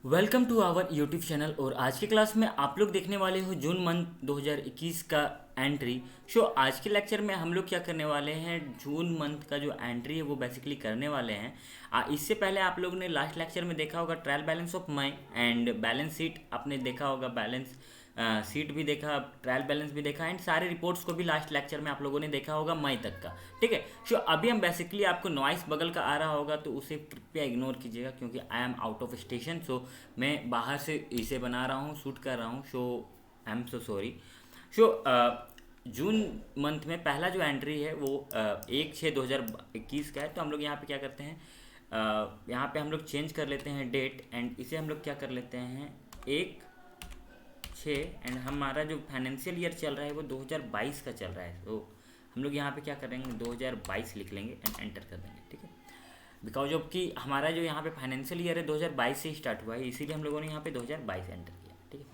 Welcome to our YouTube channel. और आज की क्लास में आप लोग देखने वाले हो जून मंथ 2021 का एंट्री। आज के लेक्चर में हम लोग क्या करने वाले हैं, जून मंथ का जो एंट्री है वो बेसिकली करने वाले हैं। इससे पहले आप लोगों ने लास्ट लेक्चर में देखा होगा trial balance of May and balance sheet आपने देखा होगा, बैलेंस सीट भी देखा, ट्रायल बैलेंस भी देखा एंड सारे रिपोर्ट्स को भी लास्ट लेक्चर में आप लोगों ने देखा होगा मई तक का। ठीक है। अभी हम बेसिकली आपको नॉइस बगल का आ रहा होगा तो उसे कृपया इग्नोर कीजिएगा क्योंकि I am out of station. मैं बाहर से इसे बना रहा हूँ, शूट कर रहा हूँ। I am so sorry. June month में पहला जो एंट्री है वो 1/6/2021 का है। तो हम लोग यहाँ पे क्या करते हैं, यहाँ पे हम लोग चेंज कर लेते हैं डेट एंड इसे हम लोग क्या कर लेते हैं 1/6 एंड हमारा जो फाइनेंशियल ईयर चल रहा है वो 2022 का चल रहा है। तो हम लोग यहाँ पे क्या करेंगे 2022 लिख लेंगे एंड एंटर कर देंगे। ठीक है। बिकॉज ऑफ कि हमारा जो यहाँ पे फाइनेंशियल ईयर है 2022 से ही स्टार्ट हुआ है, इसीलिए हम लोगों ने यहाँ पे 2022 एंटर किया। ठीक है।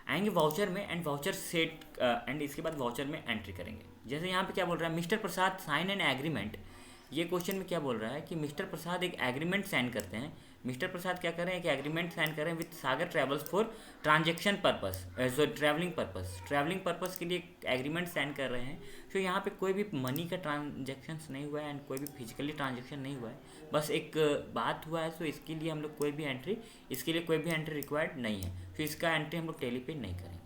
आएंगे वाउचर में एंड वाउचर सेट एंड इसके बाद वाउचर में एंट्री करेंगे। जैसे यहाँ पे क्या बोल रहा है, mister Prasad sign an agreement. ये क्वेश्चन में क्या बोल रहा है कि मिस्टर प्रसाद एक एग्रीमेंट साइन करते हैं। मिस्टर प्रसाद क्या करें, एक एग्रीमेंट साइन करें with Sagar travels for transaction purpose, so travelling purpose के लिए एग्रीमेंट साइन कर रहे हैं। यहाँ पे कोई भी मनी का ट्रांजेक्शन नहीं हुआ है एंड कोई भी फिजिकली ट्रांजेक्शन नहीं हुआ है, बस एक बात हुआ है। इसके लिए हम लोग कोई भी एंट्री रिक्वायर्ड नहीं है। इसका एंट्री हम लोग टेली पे नहीं करेंगे।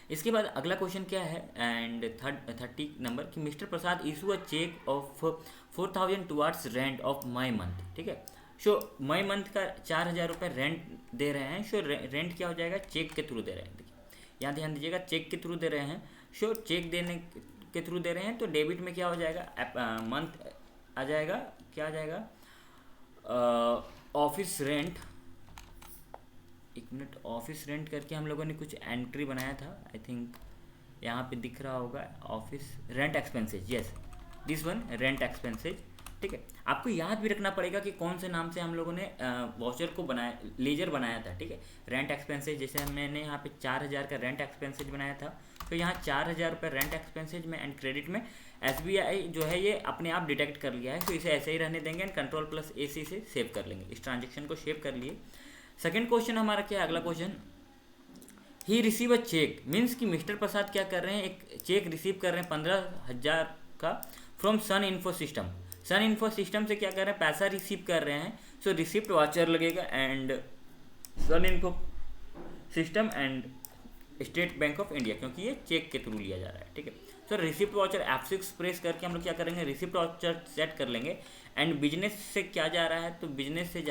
इसके बाद अगला क्वेश्चन क्या है एंड 30 नंबर कि mister Prasad issue a cheque of 4,000 towards rent of May month. ठीक है। मई मंथ का 4,000 रुपये रेंट दे रहे हैं। रेंट क्या हो जाएगा, चेक के थ्रू दे रहे हैं। देखिए यहाँ ध्यान दीजिएगा, चेक के थ्रू दे रहे हैं। चेक देने के थ्रू दे रहे हैं तो डेबिट में क्या हो जाएगा, मंथ आ जाएगा, क्या आ जाएगा, ऑफिस रेंट। एक मिनट, ऑफिस रेंट करके हम लोगों ने कुछ एंट्री बनाया था, आई थिंक यहाँ पे दिख रहा होगा, office rent expenses. Yes, this one rent expenses. ठीक है। आपको याद भी रखना पड़ेगा कि कौन से नाम से हम लोगों ने वाउचर को बनाया, लेजर बनाया था। ठीक है। रेंट एक्सपेंसेज, जैसे मैंने यहाँ पे 4,000 का रेंट एक्सपेंसेज बनाया था, तो यहाँ 4,000 रुपये रेंट एक्सपेंसेज में एंड क्रेडिट में SBI जो है ये अपने आप डिटेक्ट कर लिया है। तो इसे ऐसे ही रहने देंगे एंड Ctrl+AC से सेव कर लेंगे। इस ट्रांजेक्शन को सेव कर लिए। सेकेंड क्वेश्चन हमारा क्या है, अगला question, he receive a cheque, means कि मिस्टर प्रसाद क्या कर रहे हैं, एक चेक रिसीव कर रहे हैं 15,000 का from Sun Info System. Sun Info System से क्या कर रहे हैं, पैसा रिसीव कर रहे हैं। रिसिप्ट वाचर लगेगा and Sun Info System and State Bank of India, क्योंकि ये चेक के थ्रू लिया जा रहा है। ठीक है। रिसिप्ट वाचर F6 प्रेस करके हम लोग क्या करेंगे, रिसिप्ट वाचर सेट कर लेंगे एंड बिजनेस से क्या जा रहा है, तो बिजनेस से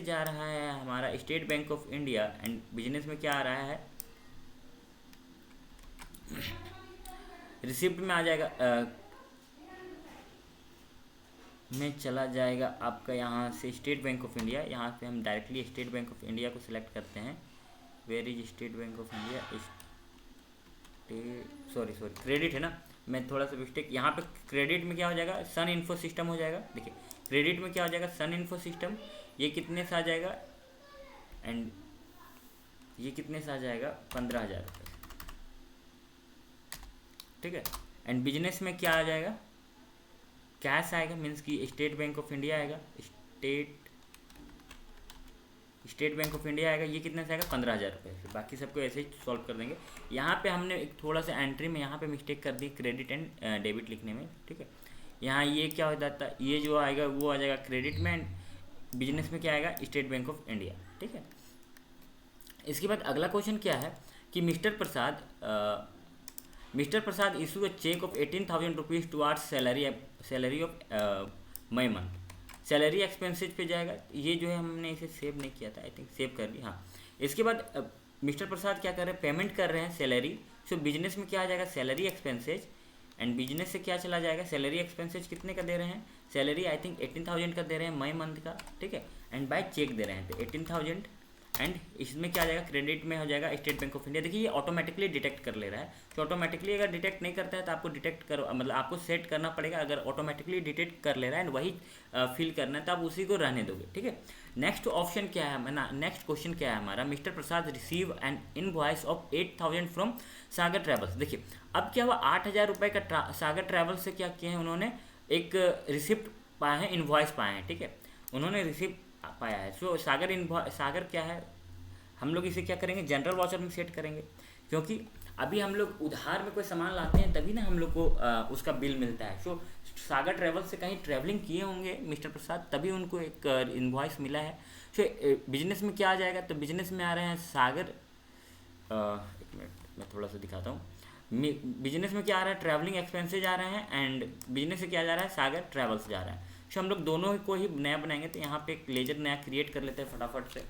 जा रहा है हमारा state Bank of India and business में क्या आ रहा है, रिसिप्ट में आ जाएगा, में चला जाएगा आपका यहाँ से स्टेट बैंक ऑफ इंडिया। यहाँ पे हम directly State Bank of India को सिलेक्ट करते हैं। Where is State Bank of India, sorry credit है ना, मैं थोड़ा सा मिस्टेक, यहाँ पे क्रेडिट में क्या हो जाएगा, सन इन्फो सिस्टम हो जाएगा। देखिए क्रेडिट में क्या हो जाएगा, सन इन्फो सिस्टम, ये कितने से आ जाएगा एंड ये कितने से आ जाएगा, 15,000 रुपये। ठीक है। एंड बिजनेस में क्या आ जाएगा, कैश आएगा, मीन्स कि स्टेट बैंक ऑफ इंडिया आएगा, स्टेट बैंक ऑफ इंडिया आएगा। ये कितने से आएगा, 15,000 रुपये से। बाकी सबको ऐसे ही सॉल्व कर देंगे। यहाँ पे हमने एक थोड़ा सा एंट्री में यहाँ पे मिस्टेक कर दी क्रेडिट एंड डेबिट लिखने में। ठीक है। यहाँ ये क्या हो जाता है, ये जो आएगा वो आ जाएगा क्रेडिट में एंड बिजनेस में क्या आएगा, स्टेट बैंक ऑफ इंडिया। ठीक है। इसके बाद अगला क्वेश्चन क्या है कि mister Prasad issue a cheque of 18,000 rupees towards salary of May month. Salary expenses पे जाएगा। ये जो है हमने इसे सेव नहीं किया था, आई थिंक सेव कर लिया। हाँ। इसके बाद मिस्टर प्रसाद क्या कर रहे हैं, पेमेंट कर रहे हैं सैलरी। बिजनेस में क्या आ जाएगा, सैलरी एक्सपेंसेज एंड बिजनेस से क्या चला जाएगा, सैलरी एक्सपेंसेज कितने का दे रहे हैं, सैलरी आई थिंक 18,000 का दे रहे हैं मई मंथ का। ठीक है। एंड बाय चेक दे रहे हैं तो 18,000 एंड इसमें क्या आ जाएगा, क्रेडिट में हो जाएगा स्टेट बैंक ऑफ इंडिया। देखिए ये ऑटोमेटिकली डिटेक्ट कर ले रहा है। ऑटोमेटिकली अगर डिटेक्ट नहीं करता है तो आपको डिटेक्ट कर, मतलब आपको सेट करना पड़ेगा। अगर ऑटोमेटिकली डिटेक्ट कर ले रहा है एंड वही फिल करना है तो आप उसी को रहने दोगे। ठीक है। नेक्स्ट ऑप्शन क्या है, नेक्स्ट क्वेश्चन क्या है हमारा, mister Prasad receive an invoice of 8,000 from Sagar travels. देखिए अब क्या हुआ, 8,000 रुपये का सागर ट्रेवल्स से क्या किए हैं उन्होंने, एक रिसिप्ट पाए हैं, इनवॉइस पाए हैं। ठीक है। उन्होंने रिसिप्ट पाया है। सो सागर क्या है, हम लोग इसे क्या करेंगे, जनरल वाउचर में सेट करेंगे, क्योंकि अभी हम लोग उधार में कोई सामान लाते हैं तभी ना हम लोग को उसका बिल मिलता है। सो सागर ट्रैवल से कहीं ट्रैवलिंग किए होंगे मिस्टर प्रसाद, तभी उनको एक इनवॉइस मिला है। सो बिजनेस में क्या आ जाएगा, तो बिजनेस में आ रहे हैं सागर, एक मिनट मैं थोड़ा सा दिखाता हूँ। बिजनेस में क्या आ रहा है, ट्रैवलिंग एक्सपेंसेज आ रहे हैं, एंड बिजनेस से क्या जा रहा है, सागर ट्रैवल्स जा रहा है। सो हम लोग दोनों को ही नया बनाएंगे, तो यहाँ पे एक लेजर नया क्रिएट कर लेते हैं फटाफट से,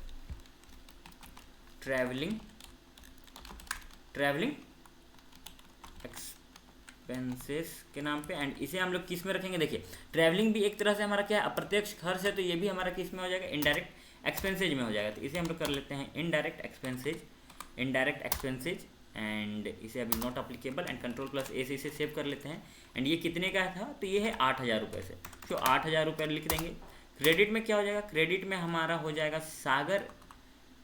ट्रैवलिंग एक्सपेंसेस के नाम पे, एंड इसे हम लोग किस में रखेंगे, देखिए ट्रैवलिंग भी एक तरह से हमारा क्या है, अप्रत्यक्ष खर्च है, तो ये भी हमारा किस में हो जाएगा, इनडायरेक्ट एक्सपेंसेज में हो जाएगा। तो इसे हम लोग कर लेते हैं इनडायरेक्ट एक्सपेंसेज, एंड इसे अभी नॉट अप्लीकेबल, एंड कंट्रोल+A से इसे सेव कर लेते हैं। एंड ये कितने का था, तो ये है 8,000 रुपये से, तो 8,000 रुपये लिख देंगे। क्रेडिट में क्या हो जाएगा, क्रेडिट में हमारा हो जाएगा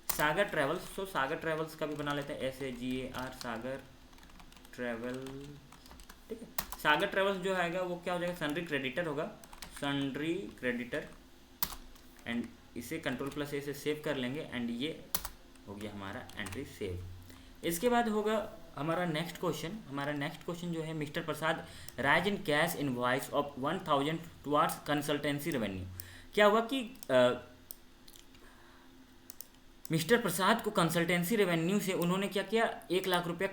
सागर ट्रैवल्स। तो सागर ट्रैवल्स का भी बना लेते हैं, SAGAR सागर ट्रैवल, ठीक है। सागर ट्रैवल्स जो आएगा वो क्या हो जाएगा, सन्ड्री क्रेडिटर, एंड इसे कंट्रोल+A से सेव कर लेंगे, एंड ये हो गया हमारा एंट्री सेव। इसके बाद होगा हमारा नेक्स्ट क्वेश्चन जो है, mister Prasad rise in cash invoice of 1,000 towards consultancy revenue. क्या हुआ कि मिस्टर प्रसाद को कंसल्टेंसी रेवेन्यू से उन्होंने क्या किया, 1,00,000 रुपया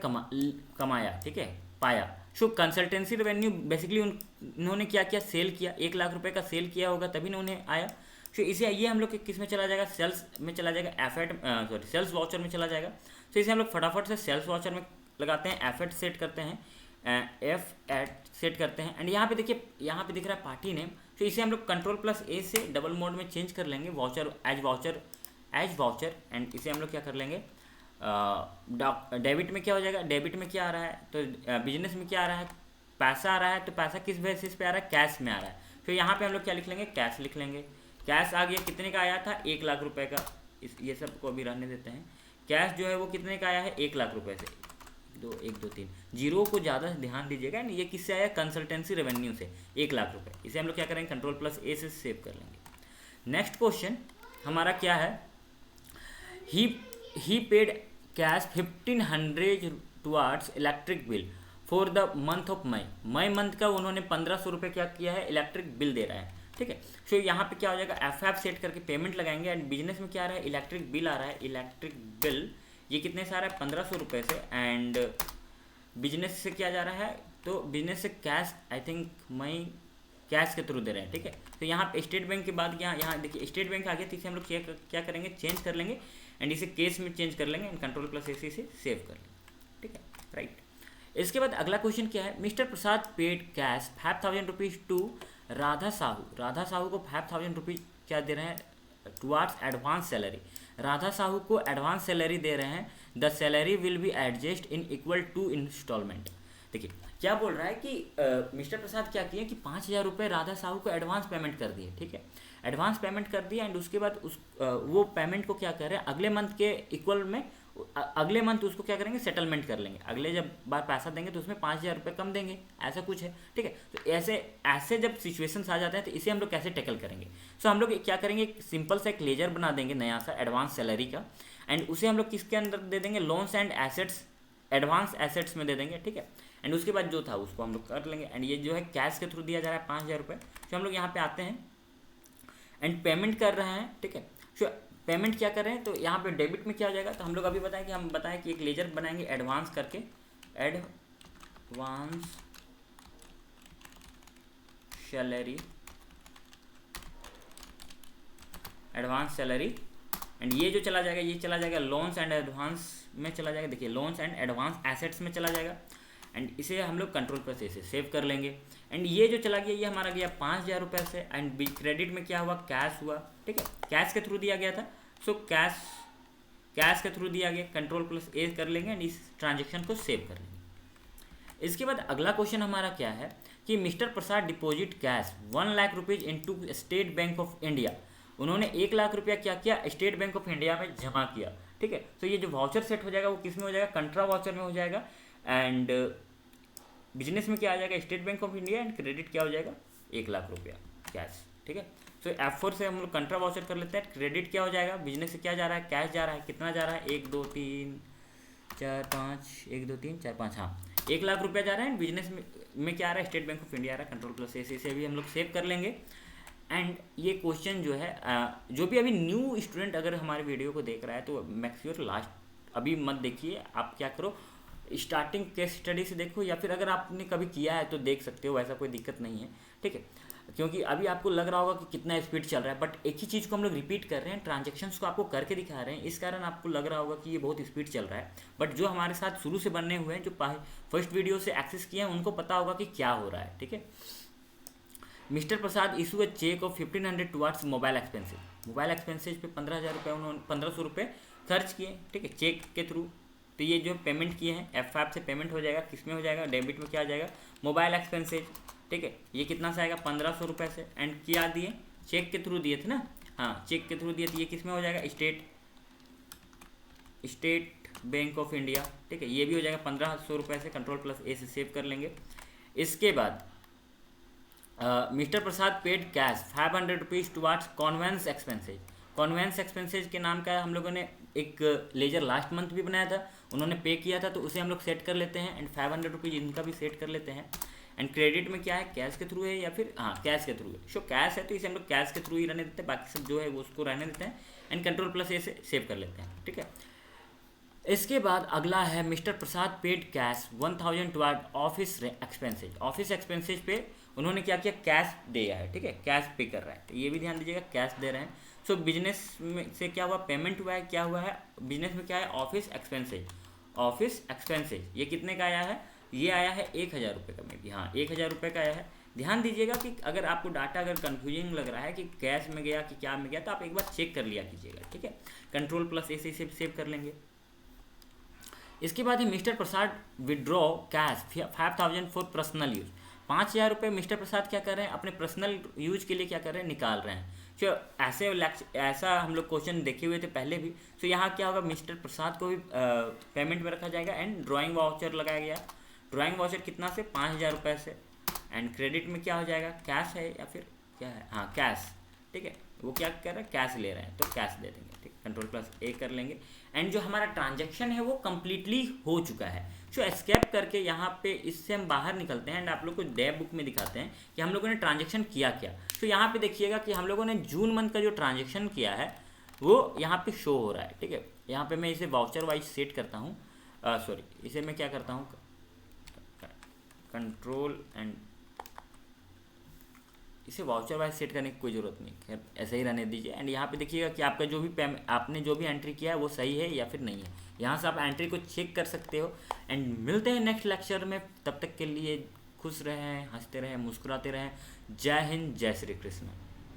कमाया, ठीक है, पाया। सो कंसल्टेंसी रेवेन्यू बेसिकली उन्होंने क्या किया, सेल किया, 1,00,000 रुपये का सेल किया होगा तभी ना उन्हें आया। सो इसे ये हम लोग किस में चला जाएगा, सेल्स में चला जाएगा, सेल्स वाउचर में चला जाएगा। तो इसे हम लोग फटाफट से सेल्स वाउचर में लगाते हैं, एफएट सेट करते हैं, सेट करते हैं, एंड यहाँ पे देखिए, यहाँ पे दिख रहा है पार्टी नेम। तो इसे हम लोग कंट्रोल+A से डबल मोड में चेंज कर लेंगे, एज वाउचर, एंड इसे हम लोग क्या कर लेंगे, डेबिट में क्या हो जाएगा, डेबिट में क्या आ रहा है, तो बिजनेस में क्या आ रहा है, पैसा आ रहा है, तो पैसा किस बेसिस पे आ रहा है, कैश में आ रहा है। फिर यहाँ पे हम लोग क्या लिख लेंगे, कैश लिख लेंगे। कैश आ गया, कितने का आया था, 1,00,000 रुपये का, ये सब को अभी रहने देते हैं। कैश जो है वो कितने का आया है, 1,00,000 रुपये से, 1 2 3 जीरो को ज़्यादा ध्यान दीजिएगा, ये किससे आया, कंसल्टेंसी रेवेन्यू से 1,00,000 रुपये। इसे हम लोग क्या करेंगे, कंट्रोल+A से सेव कर लेंगे। नेक्स्ट क्वेश्चन हमारा क्या है, he paid cash 1,500 towards electric bill for the month of May month का उन्होंने 1,500 रुपये क्या किया है, इलेक्ट्रिक बिल दे रहा है, ठीक है। सो यहाँ पे क्या हो जाएगा, FF सेट करके पेमेंट लगाएंगे, एंड बिजनेस में क्या आ रहा है, इलेक्ट्रिक बिल आ रहा है, इलेक्ट्रिक बिल ये कितने से आ रहा है, 1,500 रुपये से, एंड बिजनेस से क्या जा रहा है, तो बिजनेस से cash, I think may cash के थ्रू दे रहे हैं, ठीक है। तो यहाँ पे स्टेट बैंक के बाद यहाँ देखिए स्टेट बैंक आ गया, तो इसे हम लोग क्या करेंगे, चेंज कर लेंगे, एंड इसे केस में चेंज कर लेंगे, एंड कंट्रोल+A से सेव कर लेंगे, ठीक है, राइट। इसके बाद अगला क्वेश्चन क्या है, mister Prasad paid cash 5,000 rupees to Radha Sahu को 5,000 रुपीज़ क्या दे रहे हैं, towards advance salary. Radha Sahu को एडवांस सैलरी दे रहे हैं, the salary will be adjust in equal two instalment. देखिए क्या बोल रहा है कि मिस्टर प्रसाद क्या किए कि 5,000 रुपये राधा साहू को एडवांस पेमेंट कर दिए, ठीक है, एडवांस पेमेंट कर दिया, एंड उसके बाद वो पेमेंट को क्या कर रहे हैं, अगले मंथ के इक्वल में अगले मंथ उसको क्या करेंगे, सेटलमेंट कर लेंगे, अगले जब बार पैसा देंगे तो उसमें 5,000 रुपये कम देंगे, ऐसा कुछ है, ठीक है। तो ऐसे जब सिचुएशंस आ जाते हैं तो इसे हम लोग कैसे टैकल करेंगे। सो हम लोग क्या करेंगे, एक सिंपल सा एक लेजर बना देंगे नया सा एडवांस सैलरी का, एंड उसे हम लोग किसके अंदर दे देंगे, loans and assets, advance assets में दे देंगे, ठीक है। एंड उसके बाद जो था उसको हम लोग कर लेंगे, एंड ये जो है कैश के थ्रू दिया जा रहा है 5,000 रुपये। तो हम लोग यहाँ पे आते हैं एंड पेमेंट कर रहे हैं, ठीक है। सो पेमेंट क्या कर रहे हैं, तो यहाँ पे डेबिट में क्या हो जाएगा, तो हम लोग अभी बताएं कि एक लेजर बनाएंगे एडवांस करके, एडवांस सैलरी, एंड ये जो चला जाएगा, ये चला जाएगा लोन्स एंड एडवांस में चला जाएगा, देखिए लोन्स एंड एडवांस एसेट्स में चला जाएगा, एंड इसे हम लोग कंट्रोल+A से सेव कर लेंगे। एंड ये जो चला गया ये हमारा गया 5,000 रुपये से, एंड क्रेडिट में क्या हुआ, कैश हुआ, ठीक है, कैश के थ्रू दिया गया था। सो कैश के थ्रू दिया गया, कंट्रोल+A कर लेंगे, एंड इस ट्रांजेक्शन को सेव कर लेंगे। इसके बाद अगला क्वेश्चन हमारा क्या है कि mister Prasad deposit cash 1,00,000 rupees into state Bank of India. उन्होंने 1,00,000 रुपया क्या किया, स्टेट बैंक ऑफ इंडिया में जमा किया, ठीक है। तो ये जो वाउचर सेट हो जाएगा वो किस में हो जाएगा, कंट्रा वाउचर में हो जाएगा, एंड बिजनेस में क्या आ जाएगा, state Bank of India, and credit क्या हो जाएगा, 1,00,000 रुपया कैश, ठीक है। तो F4 से हम लोग कंट्रा वाउचर कर लेते हैं। क्रेडिट क्या हो जाएगा, बिजनेस से क्या जा रहा है, कैश जा रहा है, कितना जा रहा है 1 2 3 4 5, 1 2 3 4 5, हाँ 1 लाख रुपया जा रहा है। बिजनेस में क्या आ रहा है, स्टेट बैंक ऑफ इंडिया आ रहा है, Ctrl+A से भी हम लोग सेव कर लेंगे। एंड ये क्वेश्चन जो है जो भी अभी न्यू स्टूडेंट अगर हमारे वीडियो को देख रहा है तो मेक श्योर लास्ट अभी मत देखिए, आप क्या करो स्टार्टिंग केस स्टडी से देखो, या फिर अगर आपने कभी किया है तो देख सकते हो, ऐसा कोई दिक्कत नहीं है, ठीक है। क्योंकि अभी आपको लग रहा होगा कि कितना स्पीड चल रहा है, बट एक ही चीज़ को हम लोग रिपीट कर रहे हैं, ट्रांजेक्शन्स को आपको करके दिखा रहे हैं, इस कारण आपको लग रहा होगा कि ये बहुत स्पीड चल रहा है। बट जो हमारे साथ शुरू से बनने हुए हैं, जो फर्स्ट वीडियो से एक्सेस किए हैं, उनको पता होगा कि क्या हो रहा है, ठीक है। Mister Prasad issue a cheque of 1500 towards mobile expenses. Mobile expenses पे 15,000 रुपये उन्होंने 1500 रुपये खर्च किए, ठीक है, चेक के थ्रू। तो ये जो पेमेंट किए हैं F5 से पेमेंट हो जाएगा, किस में हो जाएगा, डेबिट में क्या आ जाएगा, मोबाइल एक्सपेंसेज, ठीक है। ये कितना से आएगा, 1500 रुपये से। एंड क्या दिए, चेक के थ्रू दिए थे ना, हाँ चेक के थ्रू दिए थे। ये किस में हो जाएगा, स्टेट बैंक ऑफ इंडिया, ठीक है। ये भी हो जाएगा 1500 रुपये से, Ctrl+A से सेव कर लेंगे। इसके बाद mister Prasad paid cash 500 rupees towards conveyance expenses. Conveyance expenses के नाम का हम लोगों ने एक लेजर लास्ट मंथ भी बनाया था, उन्होंने पे किया था, तो उसे हम लोग सेट कर लेते हैं। एंड 500 रुपीज़ इनका भी सेट कर लेते हैं। एंड क्रेडिट में क्या है, कैश के थ्रू है या फिर हाँ कैश के थ्रू है। सो कैश है तो इसे हम लोग कैश के थ्रू ही रहने देते हैं, बाकी सब जो है वो उसको रहने देते हैं। एंड Ctrl+A से सेव कर लेते हैं, ठीक है। इसके बाद अगला है mister Prasad paid cash 1000 toward office expenses. Office expenses पे उन्होंने क्या किया, कैश दिया है, ठीक है, कैश पे कर रहा है, तो ये भी ध्यान दीजिएगा, कैश दे रहे हैं। सो बिजनेस में से क्या हुआ, पेमेंट हुआ है, क्या हुआ है बिजनेस में, क्या है, ऑफिस एक्सपेंसेज। ऑफिस एक्सपेंसेज ये कितने का आया है, ये आया है 1000 रुपये का, में भी हाँ 1000 रुपये का आया है। ध्यान दीजिएगा कि अगर आपको डाटा अगर कन्फ्यूजिंग लग रहा है कि कैश में गया कि क्या में गया, तो आप एक बार चेक कर लिया कीजिएगा, ठीक है। Ctrl+A से सेव कर लेंगे। इसके बाद है mister Prasad withdraw cash 5000 for personal use. 5000 रुपये मिस्टर प्रसाद क्या कर रहे हैं, अपने पर्सनल यूज के लिए क्या कर रहे हैं, निकाल रहे हैं। तो ऐसा हम लोग क्वेश्चन देखे हुए थे पहले भी। तो यहाँ क्या होगा, मिस्टर प्रसाद को भी पेमेंट में रखा जाएगा। एंड ड्राइंग वाउचर लगाया गया, ड्राइंग वाउचर कितना से, 5000 रुपये से। एंड क्रेडिट में क्या हो जाएगा, कैश है या फिर क्या है, हाँ कैश, ठीक है। वो क्या कर रहे हैं, कैश ले रहे हैं, तो कैश दे देंगे, ठीक, Ctrl+A कर लेंगे। एंड जो हमारा ट्रांजैक्शन है वो कम्प्लीटली हो चुका है। सो एस्केप करके यहाँ पे इससे हम बाहर निकलते हैं। एंड आप लोग को डेब बुक में दिखाते हैं कि हम लोगों ने ट्रांजैक्शन किया क्या। तो यहाँ पे देखिएगा कि हम लोगों ने जून मंथ का जो ट्रांजैक्शन किया है वो यहाँ पे शो हो रहा है, ठीक है। यहाँ पे मैं इसे वाउचर वाइज सेट करता हूँ, सॉरी इसे मैं क्या करता हूँ, कंट्रोल एंड इसे वाउचर वाइज सेट करने की कोई ज़रूरत नहीं, खैर ऐसे ही रहने दीजिए। एंड यहाँ पे देखिएगा कि आपका जो भी आपने जो भी एंट्री किया है वो सही है या फिर नहीं है। यहाँ से आप एंट्री को चेक कर सकते हो। एंड मिलते हैं नेक्स्ट लेक्चर में, तब तक के लिए खुश रहें, हंसते रहें, मुस्कुराते रहें। जय हिंद, जय श्री कृष्ण।